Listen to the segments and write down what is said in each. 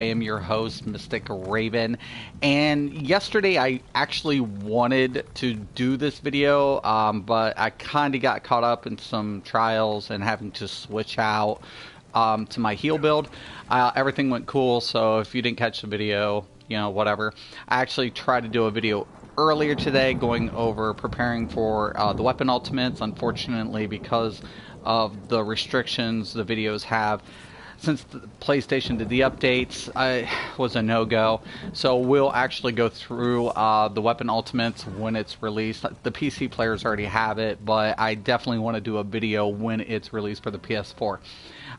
I am your host, Mystic Raven, and yesterday I actually wanted to do this video, but I kind of got caught up in some trials and having to switch out to my heal build. Everything went cool, so if you didn't catch the video, whatever. I actually tried to do a video earlier today going over preparing for the weapon ultimates. Unfortunately, because of the restrictions the videos have, since the PlayStation did the updates, I was a no-go. So we'll actually go through the weapon ultimates when it's released. The PC players already have it, but I definitely want to do a video when it's released for the PS4.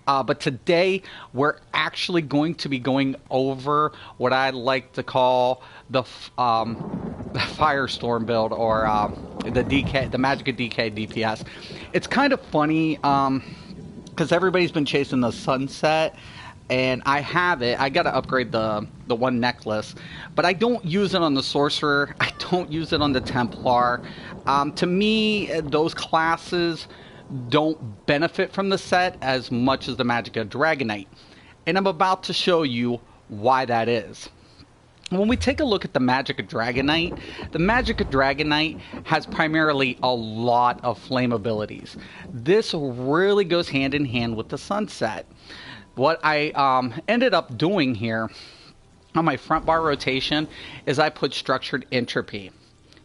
But today we're actually going to be going over what I like to call the Firestorm build, or the Magicika DPS. It's kind of funny. Because everybody's been chasing the sunset, and I have it. I got to upgrade the one necklace, but I don't use it on the sorcerer. I don't use it on the Templar. To me, those classes don't benefit from the set as much as the Magicika Dragonknight, and I'm about to show you why that is. When we take a look at the Magicika Dragonknight has primarily a lot of flame abilities. This really goes hand in hand with the sunset. What I ended up doing here on my front bar rotation is I put structured entropy.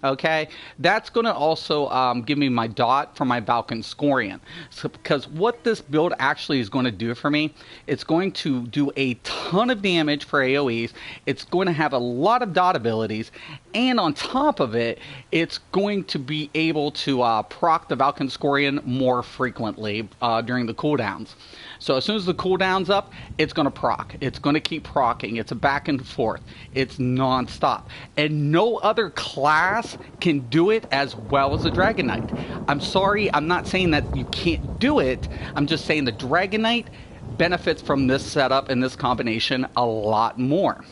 Okay, that's going to also give me my dot for my Valkynscorian. So, because what this build actually is going to do for me, it's going to do a ton of damage for AoEs. It's going to have a lot of dot abilities, and on top of it, it's going to be able to proc the Valkynscorian more frequently during the cooldowns. So as soon as the cooldown's up, it's going to proc. It's going to keep procking. It's a back and forth. It's non-stop. And no other class can do it as well as the Dragonknight. I'm sorry, I'm not saying that you can't do it. I'm just saying the Dragonknight benefits from this setup and this combination a lot more.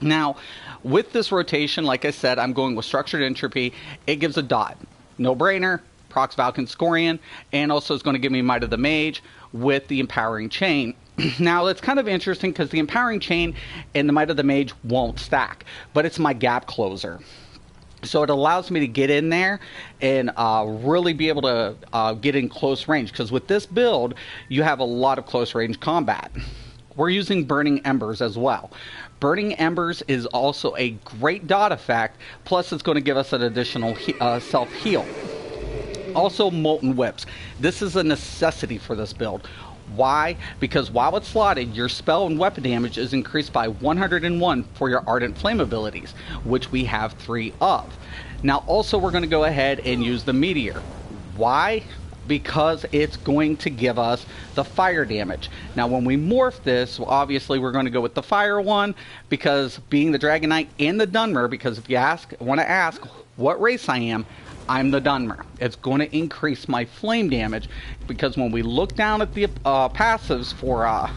Now, with this rotation, like I said, I'm going with structured entropy. It gives a dot. No brainer. Procs Valkynscorian, and also is going to give me Might of the Mage with the Empowering Chain. Now, it's kind of interesting because the Empowering Chain and the Might of the Mage won't stack, but it's my gap closer. So it allows me to get in there and really be able to get in close range, because with this build, you have a lot of close range combat. We're using Burning Embers as well. Burning Embers is also a great dot effect, plus it's going to give us an additional self-heal. Also, Molten Whips. This is a necessity for this build. Why? Because while it's slotted, your spell and weapon damage is increased by 101 for your Ardent Flame abilities, which we have 3 of. Now, also, we're going to go ahead and use the Meteor. Why? Because it's going to give us the fire damage. Now, when we morph this, obviously we're going to go with the fire one, because being the Dragonknight and the Dunmer, because if you want to ask what race I am, I'm the Dunmer. It's going to increase my flame damage, because when we look down at the passives for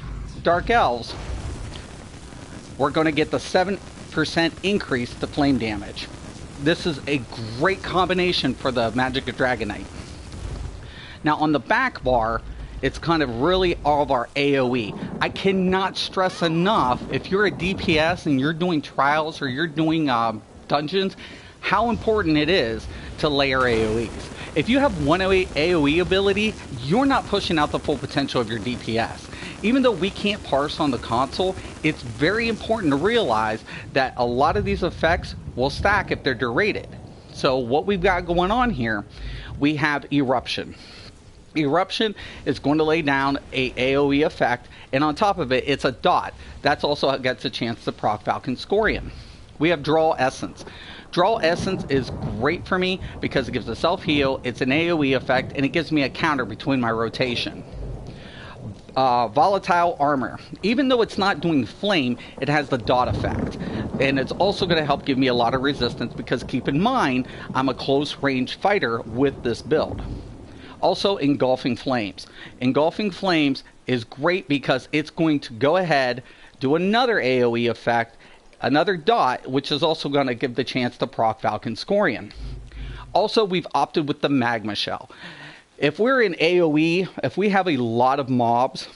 Dark Elves, we're going to get the 7% increase to flame damage. This is a great combination for the Magicika Dragonknight. Now, on the back bar, it's kind of really all of our AoE. I cannot stress enough, if you're a DPS and you're doing trials or you're doing dungeons, how important it is to layer AoEs. If you have one AoE ability, you're not pushing out the full potential of your DPS. Even though we can't parse on the console, it's very important to realize that a lot of these effects will stack if they're derated. So what we've got going on here, we have Eruption. Eruption is going to lay down a AoE effect, and on top of it, it's a dot. That's also gets a chance to proc Valkynscorian. We have Draw Essence. Draw Essence is great for me because it gives a self-heal, it's an AoE effect, and it gives me a counter between my rotation. Volatile Armor. Even though it's not doing flame, it has the dot effect. And it's also going to help give me a lot of resistance, because keep in mind, I'm a close range fighter with this build. Also, Engulfing Flames. Engulfing Flames is great because it's going to go ahead, do another AoE effect, another dot, which is also going to give the chance to proc Valkynscorian. Also, we've opted with the Magma Shell. If we're in AoE, if we have a lot of mobs,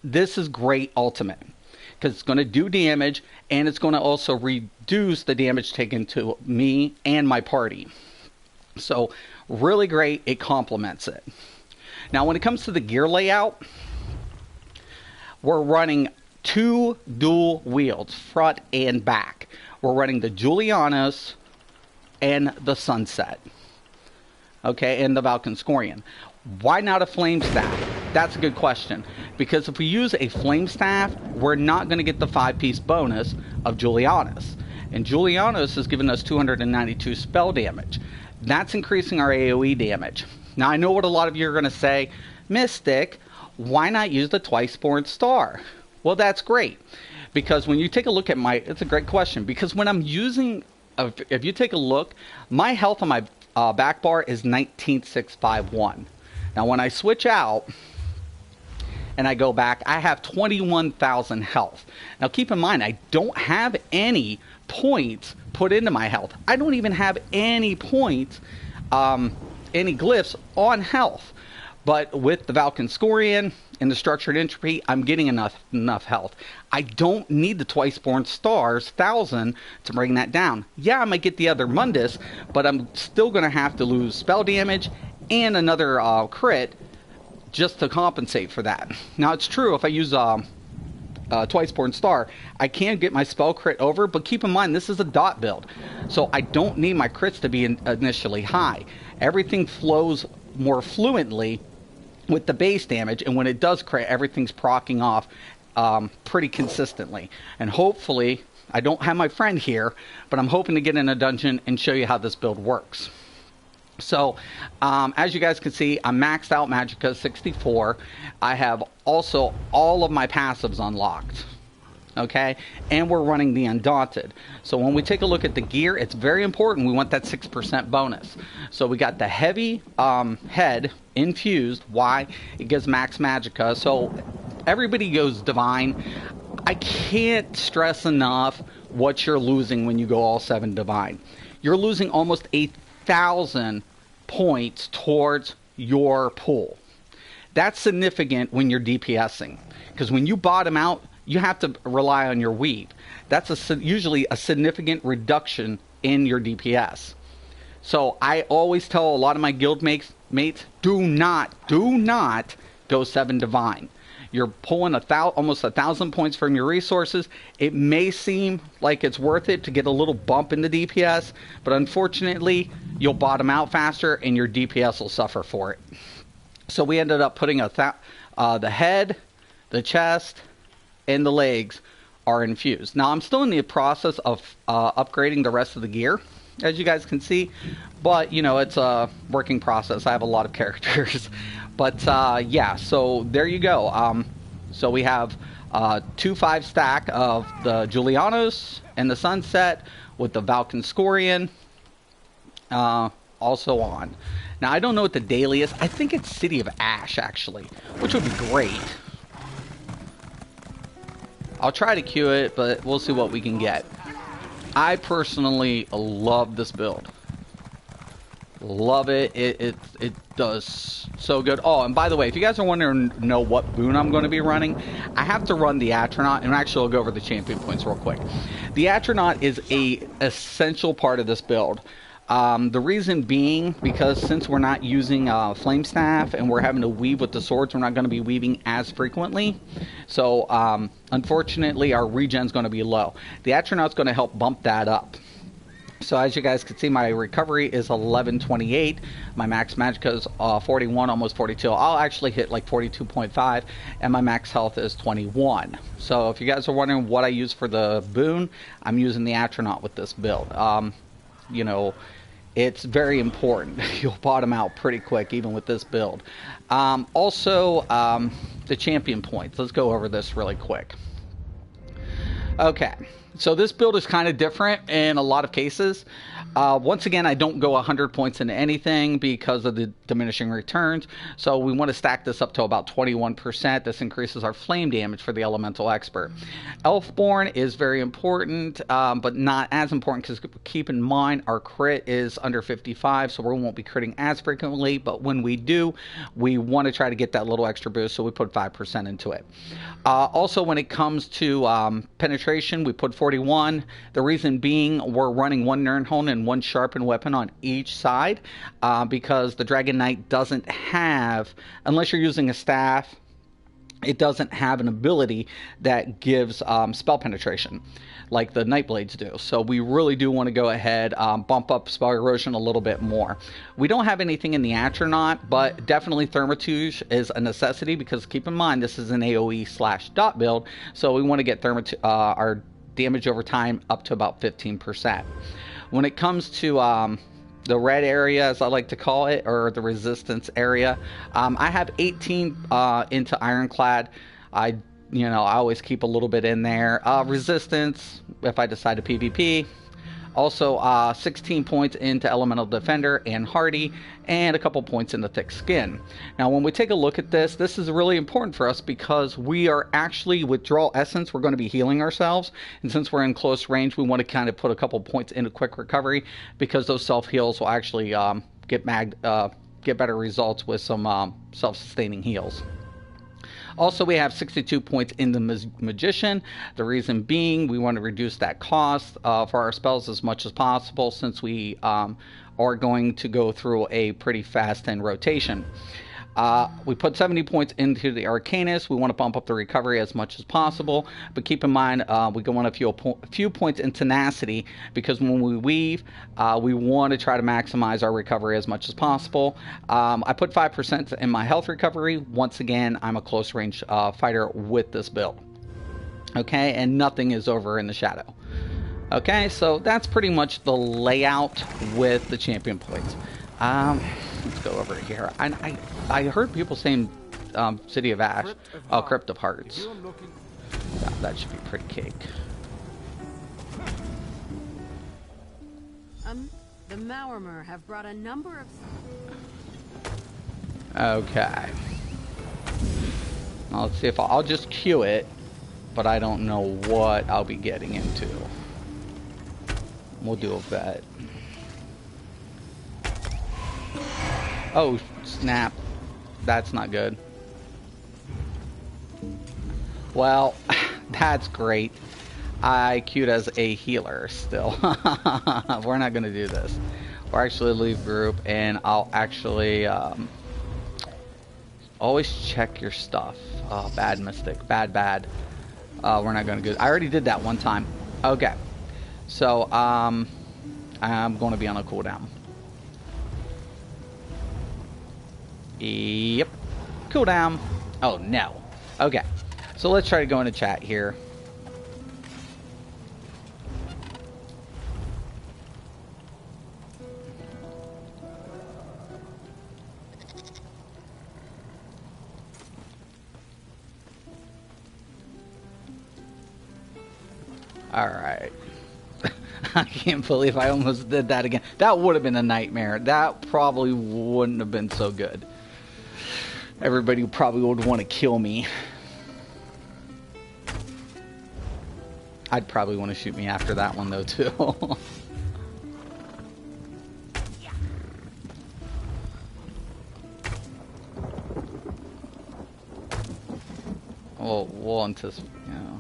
this is great ultimate. because it's going to do damage, and it's going to also reduce the damage taken to me and my party. So really great. It complements it. Now when it comes to the gear layout, we're running 2 dual wields, front and back. We're running the Julianos and the Sunset. Okay, and the Valkynscorian. Why not a flame staff? That's a good question. Because if we use a flame staff, we're not going to get the 5-piece bonus of Julianos. And Julianos is giving us 292 spell damage. That's increasing our AoE damage. Now I know what a lot of you are going to say, Mystic, why not use the Twice-Born Star? Well, that's great. Because when you take a look at it's a great question. Because when I'm using, if you take a look, my health on my back bar is 19,651. Now when I switch out and I go back, I have 21,000 health. Now keep in mind, I don't have any points put into my health. I don't even have any points, any glyphs on health. But with the Valkynscorian and the Structured Entropy, I'm getting enough health. I don't need the Twice-Born Stars, 1,000, to bring that down. Yeah, I might get the other Mundus, but I'm still going to have to lose spell damage and another crit just to compensate for that. Now, it's true, if I use Twice-Born Star, I can get my spell crit over, but keep in mind, this is a dot build. So I don't need my crits to be initially high. Everything flows more fluently with the base damage, and when it does crit, everything's proccing off pretty consistently. And hopefully, I don't have my friend here, but I'm hoping to get in a dungeon and show you how this build works. So, as you guys can see, I'm maxed out Magicika 64. I have also all of my passives unlocked. Okay, and we're running the Undaunted. So when we take a look at the gear, it's very important. We want that 6% bonus. So we got the heavy head infused. Why? It gives max Magicka. So everybody goes divine. I can't stress enough what you're losing when you go all 7 divine. You're losing almost 8,000 points towards your pool. That's significant when you're DPSing, because when you bottom out, you have to rely on your weave. That's usually a significant reduction in your DPS. So I always tell a lot of my guild mates, do not go 7 divine. You're pulling almost 1,000 points from your resources. It may seem like it's worth it to get a little bump in the DPS, but unfortunately, you'll bottom out faster and your DPS will suffer for it. So we ended up putting the head, the chest, and the legs are infused. Now I'm still in the process of upgrading the rest of the gear, as you guys can see, but you know, it's a working process. I have a lot of characters, but yeah, so there you go. So we have 2 5-stack of the Julianos and the Sunset with the Valkynscorian also on. Now I don't know what the daily is. I think it's City of Ash actually, which would be great. I'll try to queue it, but we'll see what we can get. I personally love this build. Love it. It does so good. Oh, and by the way, if you guys are wondering know what boon I'm going to be running, I have to run the Atronach, and actually I'll go over the champion points real quick. The Atronach is a essential part of this build. The reason being, because since we're not using Flame Staff and we're having to weave with the swords, we're not going to be weaving as frequently. So, unfortunately, our regen's going to be low. The Atronach's going to help bump that up. So, as you guys can see, my recovery is 1128. My max Magicka is 41, almost 42. I'll actually hit like 42.5, and my max health is 21. So, if you guys are wondering what I use for the boon, I'm using the Atronach with this build. You know, it's very important. You'll bottom out pretty quick, even with this build. Also, the champion points. Let's go over this really quick. Okay, So this build is kind of different in a lot of cases. Once again, I don't go 100 points into anything because of the diminishing returns. So we want to stack this up to about 21%. This increases our flame damage for the elemental expert. Elfborn is very important, but not as important because keep in mind our crit is under 55, so we won't be critting as frequently. But when we do, we want to try to get that little extra boost, so we put 5% into it. Also, when it comes to penetration, we put 41. The reason being we're running one Nirnhone and one sharpened weapon on each side because the Dragon Knight doesn't have, unless you're using a staff, it doesn't have an ability that gives spell penetration like the Nightblades do. So we really do want to go ahead, bump up spell erosion a little bit more. We don't have anything in the Atronach, but definitely Thaumaturge is a necessity because keep in mind this is an AoE/dot build, so we want to get our damage over time up to about 15%. When it comes to the red area, as I like to call it, or the resistance area, I have 18 into Ironclad. I always keep a little bit in there. Resistance, if I decide to PvP. Also, 16 points into Elemental Defender and Hardy, and a couple points into Thick Skin. Now, when we take a look at this, this is really important for us because we are actually, with Draw Essence, we're going to be healing ourselves. And since we're in close range, we want to kind of put a couple points into Quick Recovery because those self-heals will actually get better results with some self-sustaining heals. Also, we have 62 points in the Magician. The reason being, we want to reduce that cost for our spells as much as possible since we are going to go through a pretty fast end rotation. We put 70 points into the Arcanist. We want to bump up the recovery as much as possible, but keep in mind we go on a few points in tenacity because when we weave, we want to try to maximize our recovery as much as possible. I put 5% in my health recovery. Once again, I'm a close range fighter with this build. Okay, and nothing is over in the shadow. Okay, so that's pretty much the layout with the champion points. Let's go over here. I heard people saying City of Ash. Oh, Crypt of Hearts. Yeah, that should be pretty cake. The Maormer have brought a number of... Okay. Now let's see if I'll just queue it, but I don't know what I'll be getting into. We'll do a bet. Oh, snap. That's not good. Well, that's great. I queued as a healer still. We're not going to do this. We'll actually leave group, and I'll actually always check your stuff. Oh, bad Mystic. Bad. We're not going to do... I already did that one time. Okay. So, I'm going to be on a cooldown. Yep. Cooldown. Oh, no. Okay. So let's try to go into chat here. Alright. I can't believe I almost did that again. That would have been a nightmare. That probably wouldn't have been so good. Everybody probably would want to kill me. I'd probably want to shoot me after that one though too. Well, we'll anticipate, you know.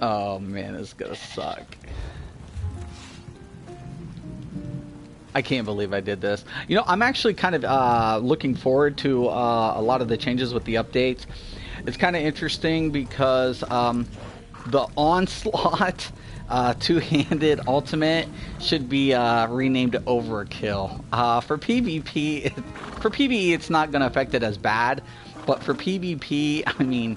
Oh man, it's gonna suck. I can't believe I did this. You know, I'm actually kind of looking forward to a lot of the changes with the updates. It's kind of interesting because the Onslaught two-handed ultimate should be renamed Overkill. For PvP, for PvE, it's not going to affect it as bad, but for PvP, I mean,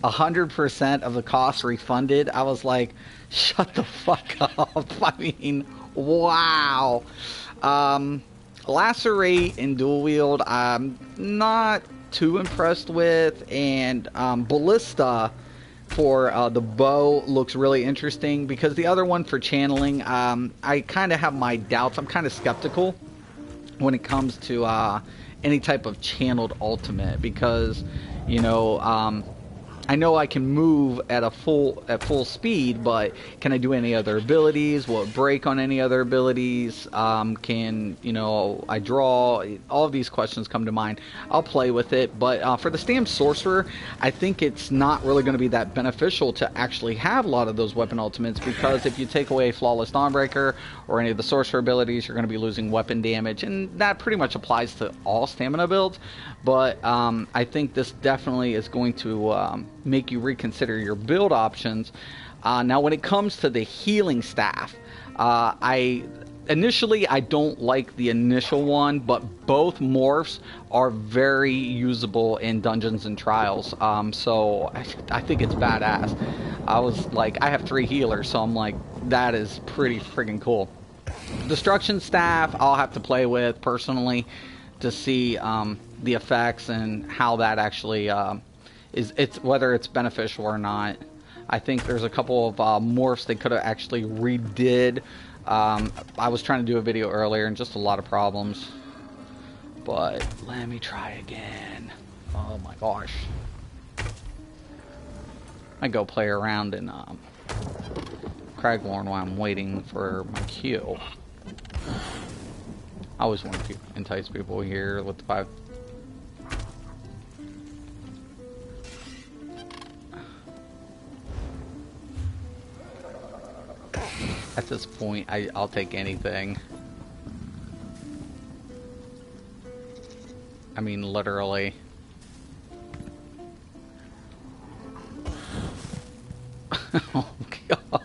100% of the cost refunded. I was like, shut the fuck up. I mean, wow. Lacerate and dual wield, I'm not too impressed with, and Ballista for the bow looks really interesting, because the other one for channeling, I kind of have my doubts. I'm kind of skeptical when it comes to any type of channeled ultimate, because, you know, I know I can move at full speed, but can I do any other abilities? Will it break on any other abilities? Can, you know, I draw? All of these questions come to mind. I'll play with it, but for the Stam Sorcerer, I think it's not really going to be that beneficial to actually have a lot of those weapon ultimates, because if you take away Flawless Dawnbreaker or any of the sorcerer abilities, you're going to be losing weapon damage, and that pretty much applies to all stamina builds. But I think this definitely is going to make you reconsider your build options. Now, when it comes to the healing staff, initially I don't like the initial one, but both morphs are very usable in dungeons and trials. So I think it's badass. I was like, I have 3 healers, so I'm like, that is pretty freaking cool. Destruction staff I'll have to play with personally to see the effects and how that actually whether it's beneficial or not. I think there's a couple of morphs they could have actually redid. I was trying to do a video earlier and just a lot of problems. But let me try again. Oh my gosh. I go play around in Craglorn while I'm waiting for my queue. I always want to entice people here with the 5. At this point, I'll take anything. I mean, literally. Oh, God.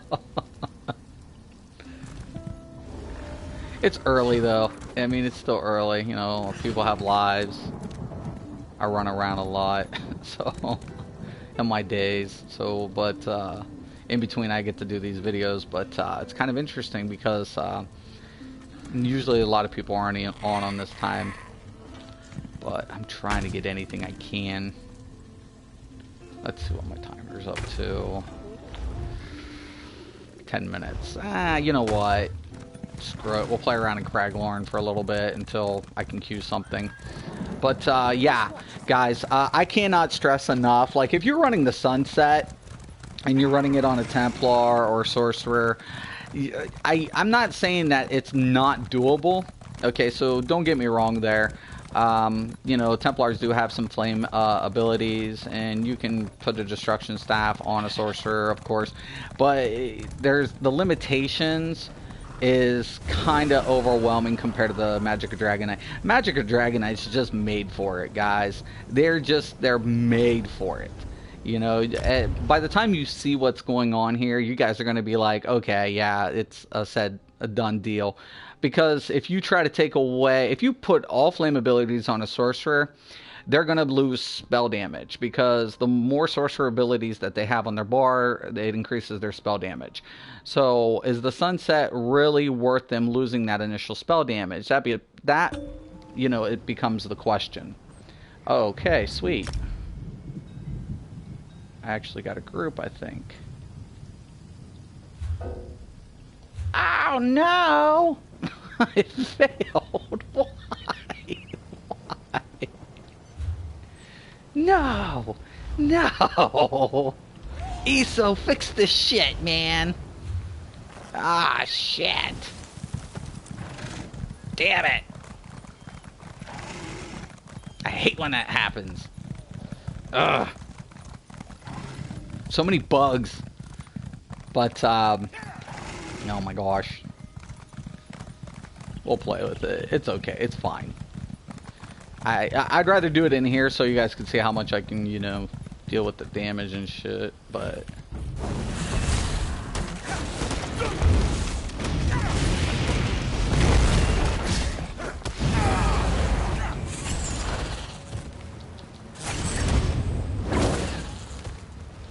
It's early, though. I mean, it's still early. You know, people have lives. I run around a lot, so in my days. So, but in between, I get to do these videos. But it's kind of interesting because usually a lot of people aren't on this time. But I'm trying to get anything I can. Let's see what my timer's up to. 10 minutes. You know what? Screw it. We'll play around in Craglorn for a little bit until I can queue something. But yeah, guys, I cannot stress enough. Like, if you're running the Sunset and you're running it on a Templar or Sorcerer, I'm not saying that it's not doable. Okay, so don't get me wrong there. You know, Templars do have some flame abilities, and you can put a destruction staff on a sorcerer, of course, but there's the limitations is kind of overwhelming compared to the Magicika Dragonknight. Magicika Dragonknight's just made for it, guys. They're made for it. You know, by the time you see what's going on here, you guys are going to be like, okay, yeah, it's a done deal. Because if you try to take away, if you put all flame abilities on a sorcerer, they're going to lose spell damage, because the more sorcerer abilities that they have on their bar, it increases their spell damage. So is the Sunset really worth them losing that initial spell damage? That, you know, it becomes the question. Okay, sweet. I actually got a group, I think. Oh no! I failed. Why? Why? No! No! ESO, fix this shit, man! Ah, shit! Damn it! I hate when that happens. Ugh. So many bugs. But, oh my gosh. We'll play with it. It's okay. It's fine. I'd rather do it in here so you guys can see how much I can, you know, deal with the damage and shit, but...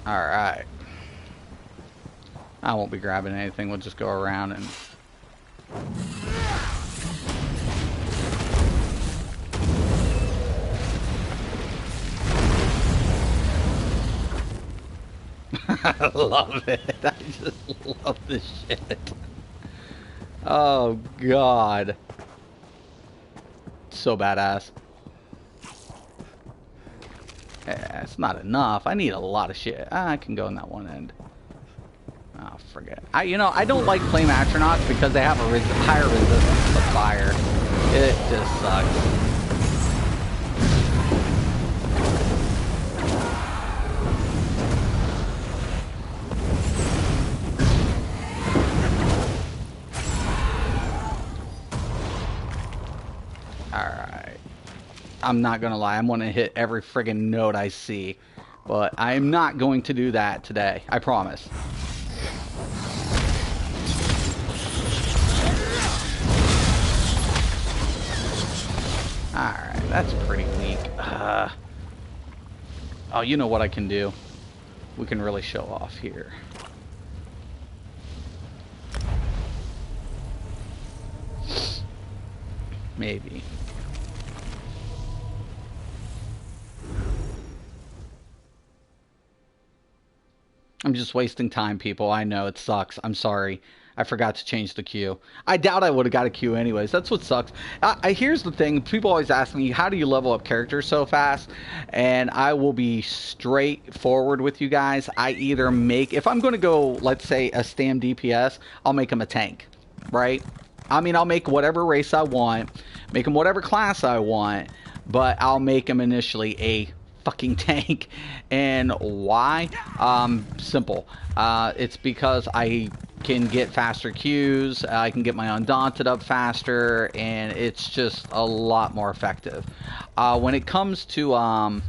Alright. I won't be grabbing anything. We'll just go around and... I love it. I just love this shit. Oh, God. So badass. Yeah, it's not enough. I need a lot of shit. I can go in that one end. Oh, forget. You know, I don't like flame astronauts because they have a higher resistance to fire. It just sucks. Alright. I'm not gonna lie, I'm gonna hit every friggin' note I see. But I'm not going to do that today. I promise. Alright, that's pretty weak. Oh, you know what I can do? We can really show off here. Maybe. I'm just wasting time, people. I know, it sucks. I'm sorry. I forgot to change the queue. I doubt I would have got a queue anyways. That's what sucks. Here's the thing. People always ask me, how do you level up characters so fast? And I will be straightforward with you guys. I either make... If I'm going to go, let's say, a Stam DPS, I'll make him a tank. Right? I mean, I'll make whatever race I want. Make him whatever class I want. But I'll make him initially a fucking tank. And why? Simple. It's because I can get faster queues, I can get my Undaunted up faster, and it's just a lot more effective. When it comes to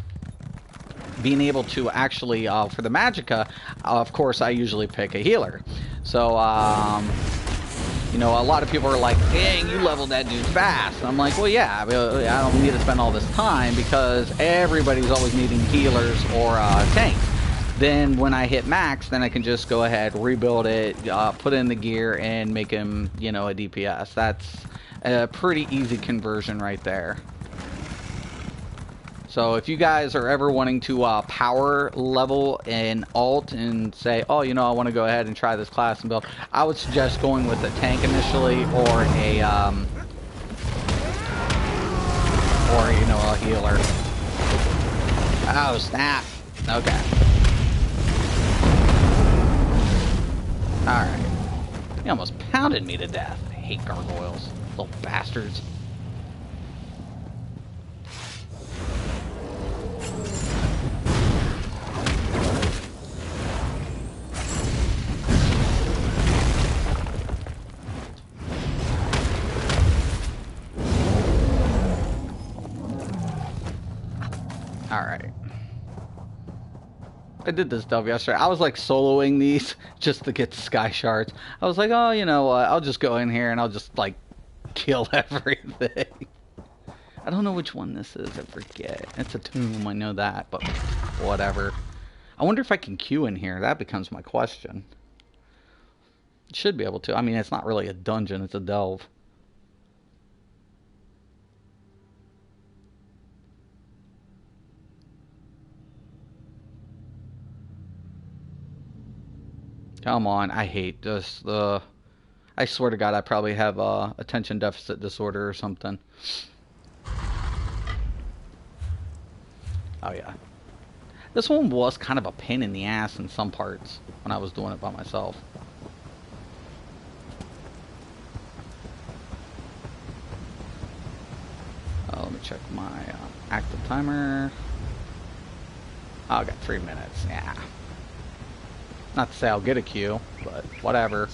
being able to actually, for the Magicika, of course I usually pick a healer. So, you know, a lot of people are like, dang, you leveled that dude fast. And I'm like, well, yeah, I don't need to spend all this time because everybody's always needing healers or tanks. Then when I hit max, then I can just go ahead, rebuild it, put in the gear, and make him, you know, a DPS. That's a pretty easy conversion right there. So if you guys are ever wanting to power level an alt and say, oh, you know, I want to go ahead and try this class and build, I would suggest going with a tank initially or a, you know, a healer. Oh, snap. Okay. Alright. He almost pounded me to death. I hate gargoyles. Little bastards. Alright. I did this stuff yesterday. I was like soloing these just to get sky shards. I was like, oh, you know what? I'll just go in here and I'll just like kill everything. I don't know which one this is. I forget. It's a tomb. I know that, but whatever. I wonder if I can queue in here. That becomes my question. Should be able to. I mean, it's not really a dungeon. It's a delve. Come on, I hate this. I swear to God, I probably have attention deficit disorder or something. Oh yeah, this one was kind of a pain in the ass in some parts when I was doing it by myself. Let me check my active timer. Oh, I got 3 minutes. Yeah. Not to say I'll get a queue, but whatever.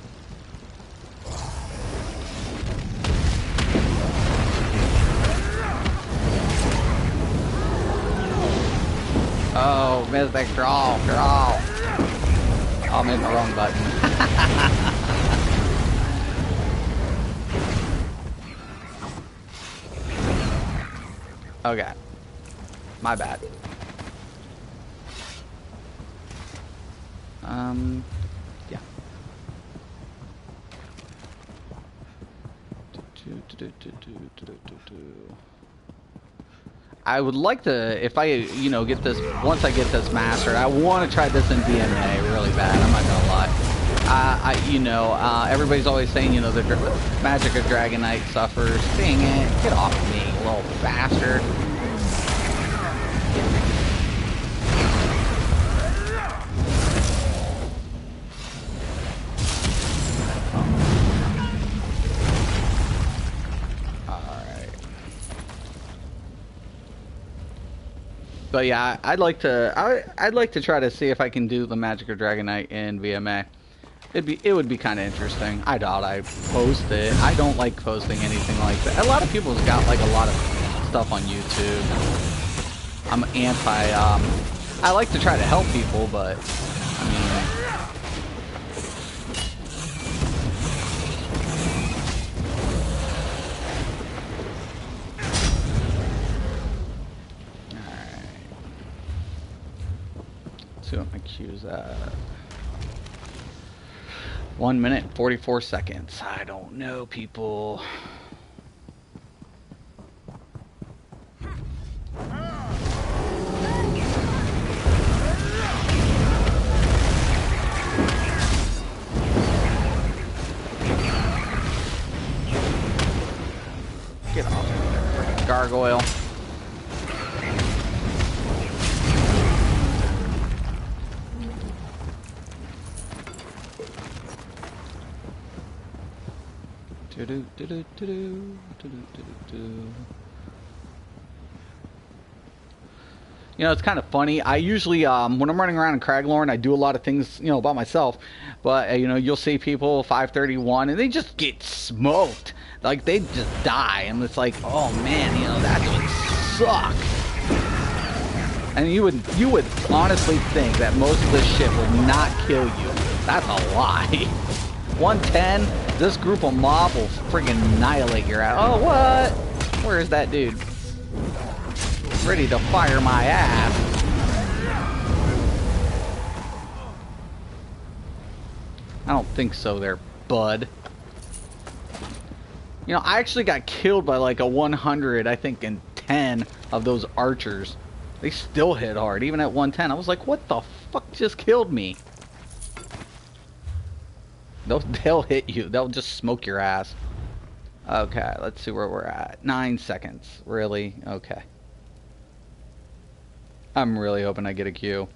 Oh, Mystic Draw. Oh, I'm in the wrong button. Okay. My bad. Yeah. I would like to, if I, you know, get this, once I get this mastered, I want to try this in VMA really bad, I'm not gonna lie. You know, everybody's always saying, you know, the Magicika Dragonknight suffers. Dang it, get off me, you little bastard. But yeah, I'd like to try to see if I can do the Magicika Dragonknight in VMA. It would be kind of interesting. I doubt I post it. I don't like posting anything like that. A lot of people's got like a lot of stuff on YouTube. I'm anti. I like to try to help people, but I mean. See what my queue's at. 1 minute and 44 seconds. I don't know, people. Get off of there, freaking gargoyle. You know, it's kind of funny. I usually, when I'm running around in Craglorn, I do a lot of things, you know, about myself. But, you know, you'll see people 531 and they just get smoked. Like, they just die. And it's like, oh, man, you know, that would suck. And you would honestly think that most of this shit would not kill you. That's a lie. 110, this group of mob will friggin' annihilate your ass. Oh, what? Where is that dude? Ready to fire my ass. I don't think so there, bud. You know, I actually got killed by like a 100, I think, and 10 of those archers. They still hit hard, even at 110. I was like, what the fuck just killed me? They'll hit you. They'll just smoke your ass. Okay, let's see where we're at. 9 seconds. Really? Okay. I'm really hoping I get a queue.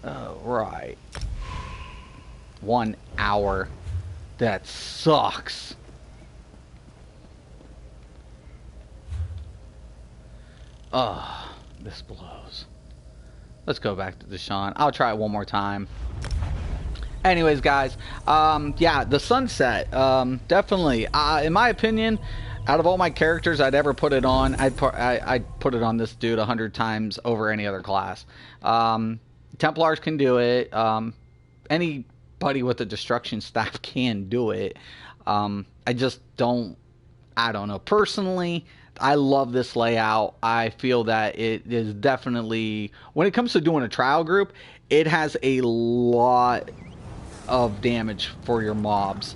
Oh, right. 1 hour. That sucks. Ugh, this blows. Let's go back to Deshaun. I'll try it one more time. Anyways, guys, yeah, the sunset, definitely, in my opinion, out of all my characters I'd ever put it on, I'd put it on this dude 100 times over any other class. Templars can do it. Anybody with a destruction staff can do it. I just don't, I don't know. Personally, I love this layout. I feel that it is definitely, when it comes to doing a trial group, it has a lot of damage for your mobs.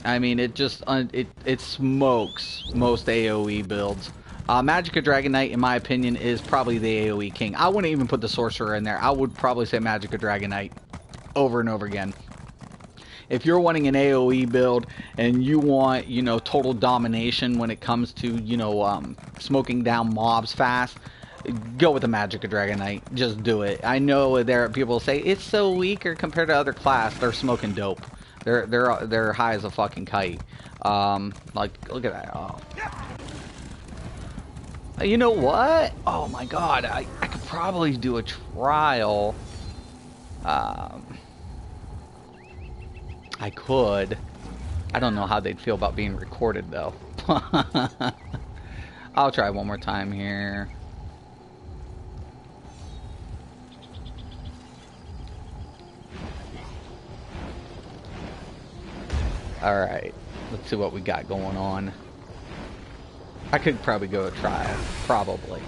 I mean, it just, it smokes most AoE builds. Magicika Dragonknight, in my opinion, is probably the AoE king. I wouldn't even put the Sorcerer in there. I would probably say Magicika Dragonknight over and over again. If you're wanting an AoE build and you want, you know, total domination when it comes to, you know, smoking down mobs fast, go with the Magicika Dragonknight. Just do it. I know there are people say it's so weaker compared to other class. They're smoking dope. They're high as a fucking kite. Like, look at that. Oh. You know what? Oh my god, I could probably do a trial. I could. I don't know how they'd feel about being recorded, though. I'll try one more time here. Alright. Let's see what we got going on. I could probably go a trial. Probably.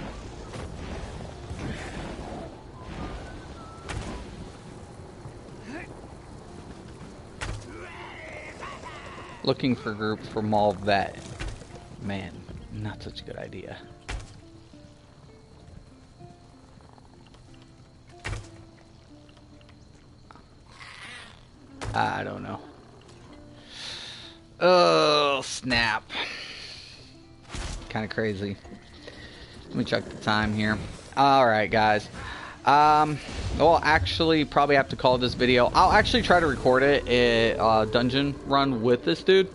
Looking for group for Mall Vet. Man, not such a good idea. I don't know. Oh, snap. Kind of crazy. Let me check the time here. Alright, guys. Well, actually, probably have to call this video. I'll actually try to record it a dungeon run with this dude.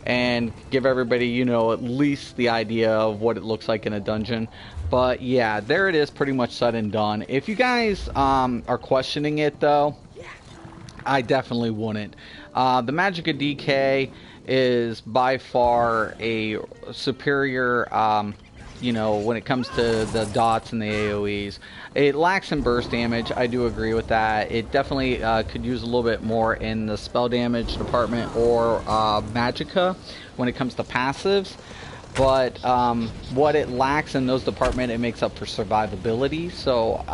And give everybody, you know, at least the idea of what it looks like in a dungeon. But yeah, there it is, pretty much said and done. If you guys are questioning it, though, I definitely wouldn't. The Magicika DK is by far a superior, you know, when it comes to the dots and the AoEs. It lacks in burst damage, I do agree with that. It definitely could use a little bit more in the spell damage department or Magicika when it comes to passives. But what it lacks in those departments, it makes up for survivability. So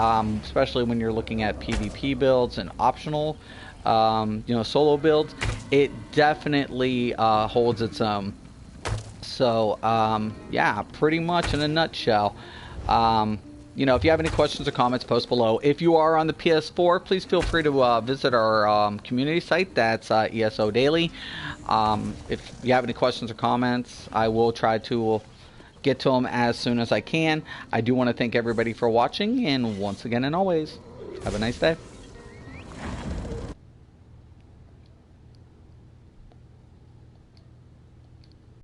especially when you're looking at PvP builds and optional, you know, solo builds, it definitely holds its own. So yeah, pretty much in a nutshell. You know, if you have any questions or comments, post below. If you are on the PS4, please feel free to visit our community site. That's ESO Daily. If you have any questions or comments, I will try to get to them as soon as I can. I do want to thank everybody for watching, and once again and always, have a nice day.